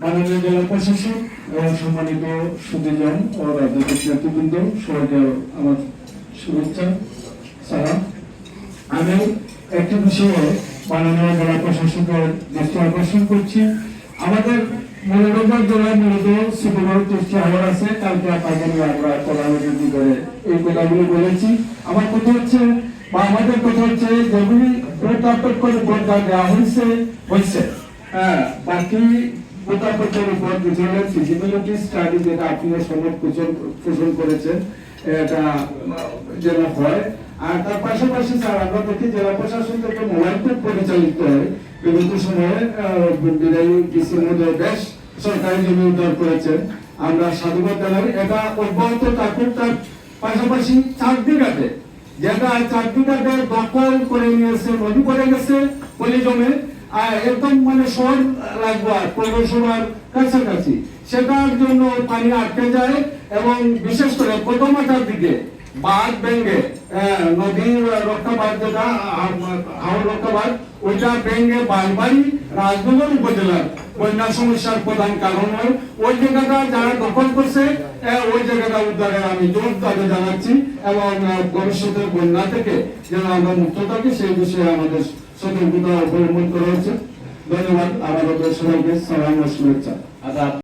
মাননীয় জেলা প্রশাসক এবং সম্মানিত সুধীজন ও রাজনৈতিক নেতৃবৃন্দ, সবাইকে আমার শুভেচ্ছা সালাম। আমি একটি বিষয়ে মাননীয় জেলা প্রশাসকের দৃষ্টি আকর্ষণ করছি। আমাদের মৌলভীবাজার জেলায় মূলত সুপার টেস্টি আওয়ার আছে। কালকে আপনাকে আমরা কর্মসূচি করে এই কথাগুলো বলেছি। আমার কথা হচ্ছে বা আমাদের কথা হচ্ছে যেগুলি প্রত্যাপন করে ভোট দেওয়া হয়েছে বাকি প্রত্যাপনের উপর দুজনের ফিজিবিলিটি স্টাডি যেটা আপনি সমর্থ পোষণ করেছেন এটা যেন হয়। আর তার পাশাপাশি স্যার আমরা দেখি জেলা প্রশাসন থেকে মোবাইল কোর্ট পরিচালিত হয় বিভিন্ন সময়ে বিদায়ী ডিসি মহোদয় বেশ সরকারি জমি উদ্ধার করেছেন, আমরা সাধুবাদ জানাই। এটা অব্যাহত থাকুক। তার পাশাপাশি 4 বিঘাতে যেটা 4 বিঘাতে দখল করে নিয়েছে, নদী করে গেছে পলি জমে একদম মানে শহর লাগবে আর পৌরসভার কাছাকাছি, সেটার জন্য পানি আটকে যায় এবং বিশেষ করে কদমাটার দিকে বাঁধ ভেঙে নদীর রক্ষাবাদ যেটা হাওড় রক্ষাবাদ ওইটা ভেঙে বারবারই রাজনগর উপজেলার বন্যা সমস্যার প্রধান কারণ হয়। ওই জায়গাটা যারা দখল করছে ওই জায়গাটা উদ্ধারের আমি জোর দাবি জানাচ্ছি এবং ভবিষ্যতের বন্যা থেকে যেন আমরা মুক্ত থাকি সেই বিষয়ে আমাদের সতর্কতা অবলম্বন করা হচ্ছে। ধন্যবাদ। আমাদের সবাইকে সালাম ও শুভেচ্ছা।